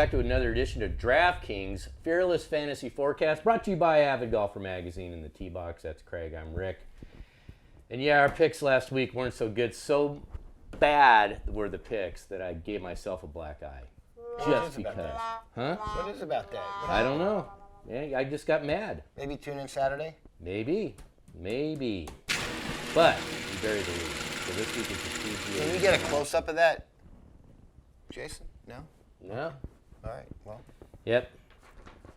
back to another edition of DraftKings Fearless Fantasy Forecast, brought to you by Avid Golfer Magazine and the T-Box. That's Craig, I'm Rick. And yeah, our picks last week weren't so good. So bad were the picks that I gave myself a black eye. Just because. Huh? What is about that? I don't know. Yeah, I just got mad. Maybe tune in Saturday? Maybe. But you buried the lead. So this week is the PGA. Can we get a close-up of that, Jason? No? No. All right, well. Yep.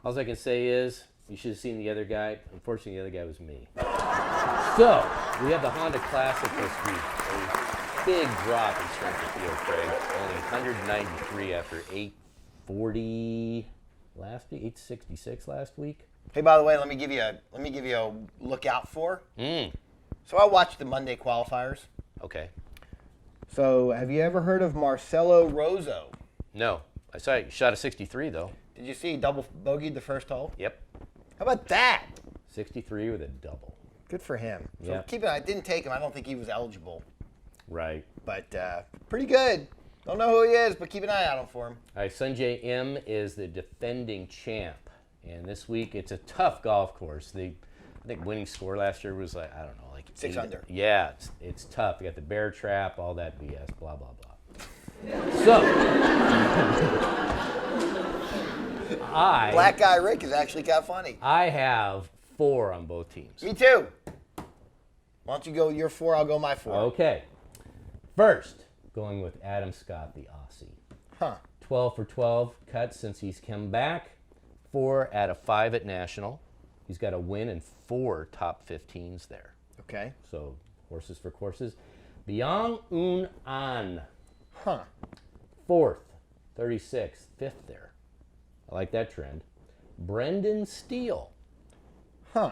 All I can say is you should have seen the other guy. Unfortunately, the other guy was me. So we have the Honda Classic this week. A big drop in strength of field, Craig. Only 193 after 840 last week, 866 last week. Hey, by the way, let me give you a look out for. So I watched the Monday qualifiers. Okay. So have you ever heard of Marcelo Rosso? No. I saw you shot a 63, though. Did you see he double bogeyed the first hole? Yep. How about that? 63 with a double. Good for him. So Yep. I didn't take him. I don't think he was eligible. Right. But pretty good. Don't know who he is, but keep an eye out for him. All right, Sanjay M is the defending champ. And this week, it's a tough golf course. I think winning score last year was like, I don't know, like 6 under. Yeah, it's tough. You got the bear trap, all that BS, blah, blah, blah. So, Black Guy Rick is actually kind of funny. I have 4 on both teams. Me too. Why don't you go your 4, I'll go my 4. Okay. First, going with Adam Scott, the Aussie. 12 for 12 cuts since he's come back. 4 out of 5 at National. He's got a win and 4 top 15s there. Okay. So, horses for courses. Byung Un An. 4th, 36th, 5th there. I like that trend. Brendan Steele. 8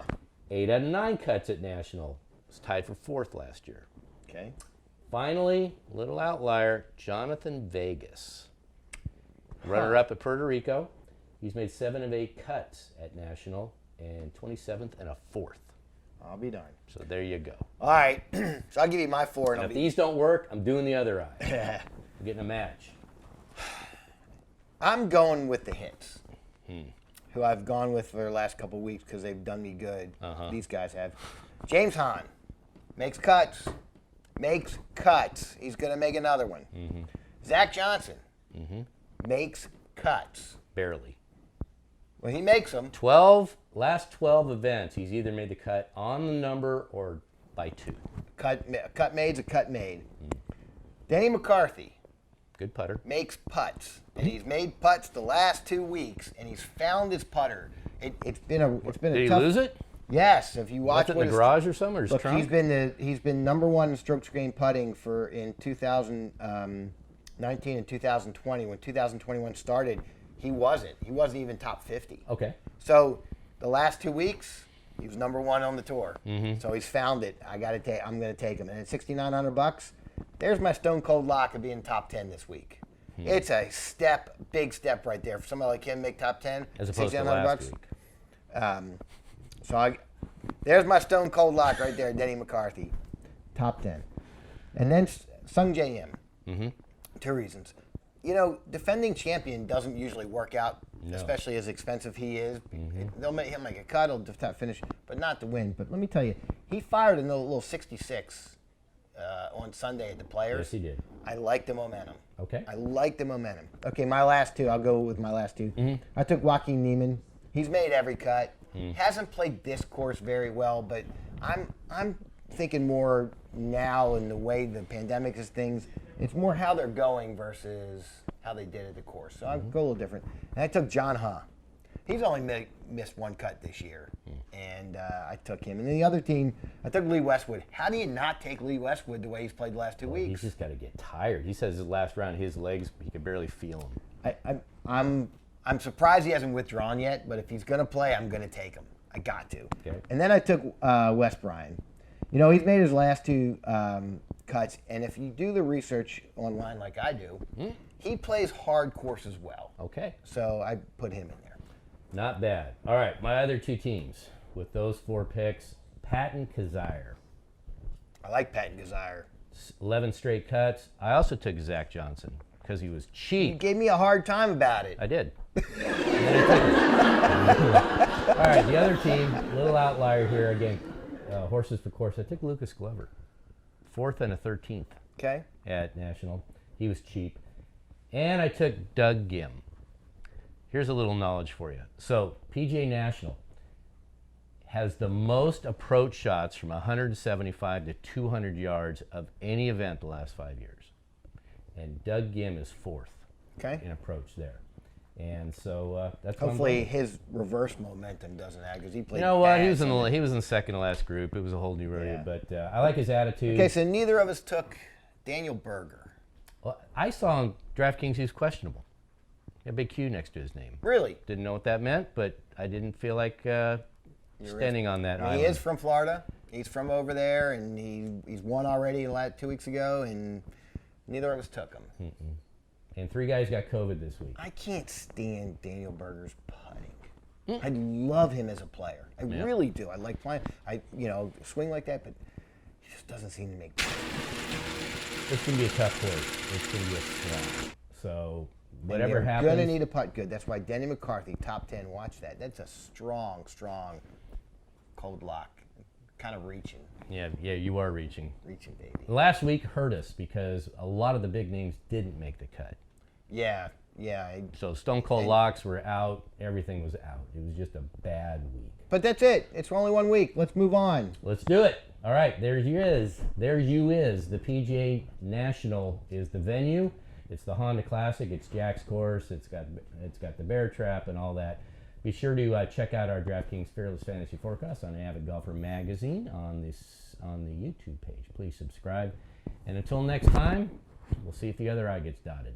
out of 9 cuts at National. Was tied for 4th last year. Okay. Finally, little outlier, Jonathan Vegas. Runner-up at Puerto Rico. He's made 7 of 8 cuts at National and 27th and a 4th. I'll be darned. So there you go. All right. So I'll give you my 4. Now, if these don't work, I'm doing the other eye. I'm getting a match. I'm going with the hits, who I've gone with for the last couple weeks because they've done me good. These guys have. James Hahn makes cuts. He's going to make another one. Zach Johnson makes cuts. Barely. Well, he makes them. Last 12 events, he's either made the cut on the number or by 2. Cut made's a cut made. Danny McCarthy. Good putter. Makes putts. And he's made putts the last 2 weeks, and he's found his putter. It's been a tough. Did he lose it? Yes, if you watch Left it in the garage or something, or his look, trunk? he's been number 1 in strokes gained putting in 2019 and 2020. When 2021 started, he wasn't even top 50. Okay. So the last 2 weeks, he was number 1 on the tour. So he's found it. I'm going to take him. And at $6,900, there's my stone cold lock of being top 10 this week. It's a big step right there for somebody like him make top 10. As opposed to last week. There's my stone cold lock right there, Denny McCarthy, top 10, and then Sung J M. 2 reasons. You know, defending champion doesn't usually work out, especially as expensive he is. They'll make him make a cut, he'll finish, but not to win. But let me tell you, he fired a little 66 on Sunday at the Players. Yes, he did. I like the momentum. Okay. I like the momentum. Okay, my last 2. I'll go with my last 2. I took Joaquin Neiman. He's made every cut. Hasn't played this course very well, but I'm thinking more now in the way the pandemic is things. It's more how they're going versus how they did at the course. So I'll go a little different. And I took John Ha. He's only missed 1 cut this year, and I took him. And then the other team, I took Lee Westwood. How do you not take Lee Westwood the way he's played the last 2 weeks? He's just got to get tired. He says his last round, his legs, he could barely feel them. I'm surprised he hasn't withdrawn yet, but if he's going to play, I'm going to take him. I got to. Okay. And then I took Wes Bryan. You know, he's made his last 2 cuts, and if you do the research online like I do, he plays hard courses well. Okay. So I put him in there. Not bad. All right, my other 2 teams with those 4 picks, Patton Kazire. I like Patton Kazire. 11 straight cuts. I also took Zach Johnson. because he was You cheap. gave me a hard time about it. I did. And then I took him. All right, the other team, little outlier here again. Horses for course. I took Lucas Glover, 4th and a 13th Okay. at National. He was cheap. And I took Doug Gim. Here's a little knowledge for you. So PGA National has the most approach shots from 175 to 200 yards of any event the last 5 years. And Doug Gim is 4th Okay. in approach there. And so that's Hopefully his reverse momentum doesn't have because he played. You know what? He bad was in the second to last group. It was a whole new rodeo, Yeah. but I like his attitude. Okay, so neither of us took Daniel Berger. Well, I saw on DraftKings he was questionable. A big Q next to his name. Really? Didn't know what that meant, but I didn't feel like standing on that island. He is from Florida. He's from over there, and he's won already 2 weeks ago, and neither of us took him. And 3 guys got COVID this week. I can't stand Daniel Berger's putting. I love him as a player. I really do. I like playing. Swing like that, but he just doesn't seem to make. It's going to be a tough course. It's going to be a slog. So whatever You're happens. gonna need a putt good. That's why Denny McCarthy, top 10. Watch that. That's a strong cold lock. Kind of reaching, Yeah, you are reaching. baby. Last week hurt us because a lot of the big names didn't make the cut. Yeah. So Stone Cold Locks were out. Everything was out. It was just a bad week. But that's it. It's only 1 week. Let's move on. Let's do it. All right, there you is. There you is. The PGA National is the venue. It's the Honda Classic. It's Jack's course. It's got the bear trap and all that. Be sure to check out our DraftKings Fearless Fantasy Forecast on Avid Golfer Magazine on the YouTube page. Please subscribe. And until next time, we'll see if the other I gets dotted.